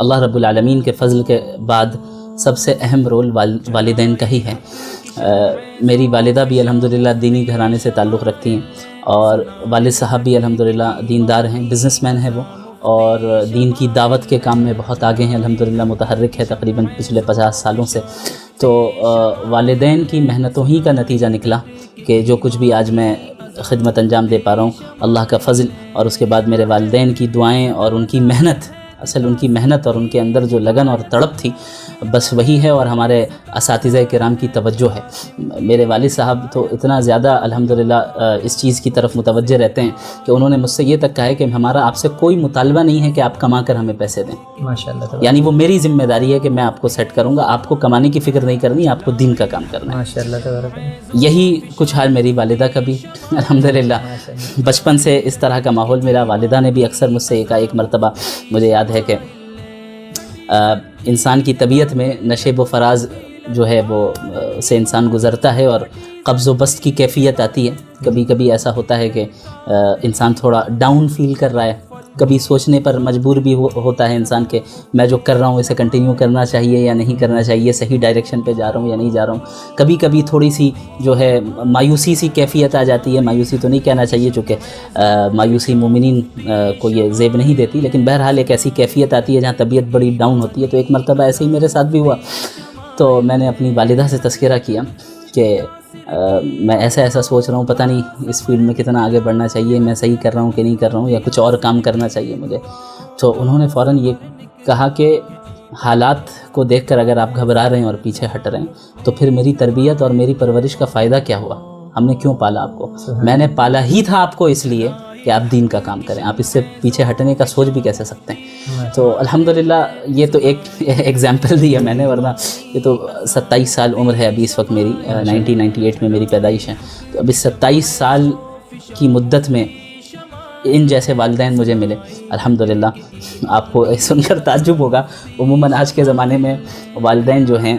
اللہ رب العالمین کے فضل کے بعد سب سے اہم رول والدین کا ہی ہے۔ میری والدہ بھی الحمدللہ دینی گھرانے سے تعلق رکھتی ہیں، اور والد صاحب بھی الحمدللہ دیندار ہیں، بزنس مین ہیں وہ، اور دین کی دعوت کے کام میں بہت آگے ہیں الحمدللہ، متحرک ہے تقریباً پچھلے 50 سالوں سے۔ تو والدین کی محنتوں ہی کا نتیجہ نکلا کہ جو کچھ بھی آج میں خدمت انجام دے پا رہا ہوں، اللہ کا فضل، اور اس کے بعد میرے والدین کی دعائیں اور ان کی محنت، اصل ان کی محنت اور ان کے اندر جو لگن اور تڑپ تھی بس وہی ہے، اور ہمارے اساتذہ کرام کی توجہ ہے۔ میرے والد صاحب تو اتنا زیادہ الحمدللہ اس چیز کی طرف متوجہ رہتے ہیں کہ انہوں نے مجھ سے یہ تک کہا ہے کہ ہمارا آپ سے کوئی مطالبہ نہیں ہے کہ آپ کما کر ہمیں پیسے دیں، ماشاءاللہ، یعنی وہ میری ذمہ داری ہے کہ میں آپ کو سیٹ کروں گا، آپ کو کمانے کی فکر نہیں کرنی، آپ کو دین کا کام کرنا ہے۔ ماشاءاللہ تبارک اللہ۔ یہی کچھ حال میری والدہ کا بھی الحمدللہ، بچپن سے اس طرح کا ماحول میرا، والدہ نے بھی اکثر مجھ سے ایک مرتبہ مجھے یاد ہے کہ انسان کی طبیعت میں نشیب و فراز جو ہے وہ سے انسان گزرتا ہے اور قبض و بسط کی کیفیت آتی ہے۔ کبھی کبھی ایسا ہوتا ہے کہ انسان تھوڑا ڈاؤن فیل کر رہا ہے، کبھی سوچنے پر مجبور بھی ہوتا ہے انسان کہ میں جو کر رہا ہوں اسے کنٹینیو کرنا چاہیے یا نہیں کرنا چاہیے، صحیح ڈائریکشن پہ جا رہا ہوں یا نہیں جا رہا ہوں۔ کبھی کبھی تھوڑی سی جو ہے مایوسی سی کیفیت آ جاتی ہے، مایوسی تو نہیں کہنا چاہیے چونکہ مایوسی مومنین کو یہ زیب نہیں دیتی، لیکن بہرحال ایک ایسی کیفیت آتی ہے جہاں طبیعت بڑی ڈاؤن ہوتی ہے۔ تو ایک مرتبہ ایسے ہی میرے ساتھ بھی ہوا، تو میں نے اپنی والدہ سے تذکرہ کیا کہ میں ایسا سوچ رہا ہوں، پتہ نہیں اس فیلڈ میں کتنا آگے بڑھنا چاہیے، میں صحیح کر رہا ہوں کہ نہیں کر رہا ہوں، یا کچھ اور کام کرنا چاہیے مجھے۔ تو انہوں نے فوراً یہ کہا کہ حالات کو دیکھ کر اگر آپ گھبرا رہے ہیں اور پیچھے ہٹ رہے ہیں تو پھر میری تربیت اور میری پرورش کا فائدہ کیا ہوا؟ ہم نے کیوں پالا آپ کو؟ میں نے پالا ہی تھا آپ کو اس لیے کہ آپ دین کا کام کریں، آپ اس سے پیچھے ہٹنے کا سوچ بھی کیسے سکتے ہیں؟ تو الحمدللہ یہ تو ایک ایگزامپل دی ہے میں نے، ورنہ یہ تو 27 سال عمر ہے ابھی اس وقت میری، 1998 میں میری پیدائش ہے، تو ابھی 27 سال کی مدت میں ان جیسے والدین مجھے ملے الحمدللہ۔ آپ کو سن کر تعجب ہوگا، عموماً آج کے زمانے میں والدین جو ہیں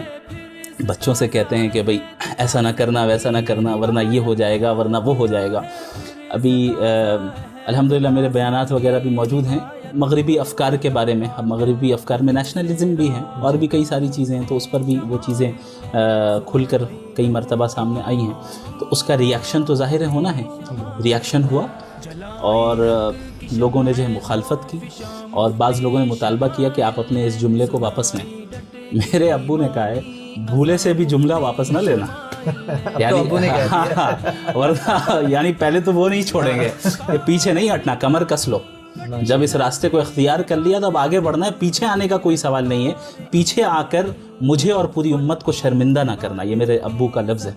بچوں سے کہتے ہیں کہ بھئی ایسا نہ کرنا، ویسا نہ کرنا، ورنہ یہ ہو جائے گا، ورنہ وہ ہو جائے گا۔ ابھی الحمدللہ میرے بیانات وغیرہ بھی موجود ہیں مغربی افکار کے بارے میں۔ اب مغربی افکار میں نیشنلزم بھی ہیں اور بھی کئی ساری چیزیں ہیں، تو اس پر بھی وہ چیزیں کھل کر کئی مرتبہ سامنے آئی ہیں، تو اس کا ریاکشن تو ظاہر ہونا ہے، ریاکشن ہوا، اور لوگوں نے جو ہے مخالفت کی، اور بعض لوگوں نے مطالبہ کیا کہ آپ اپنے اس جملے کو واپس لیں۔ میرے ابو نے کہا ہے بھولے سے بھی جملہ واپس نہ لینا، یعنی پہلے تو وہ نہیں چھوڑیں گے کہ پیچھے نہیں ہٹنا، کمر کس لو، جب اس راستے کو اختیار کر لیا تو اب آگے بڑھنا ہے، پیچھے آنے کا کوئی سوال نہیں ہے، پیچھے آ کر مجھے اور پوری امت کو شرمندہ نہ کرنا، یہ میرے ابو کا لفظ ہے۔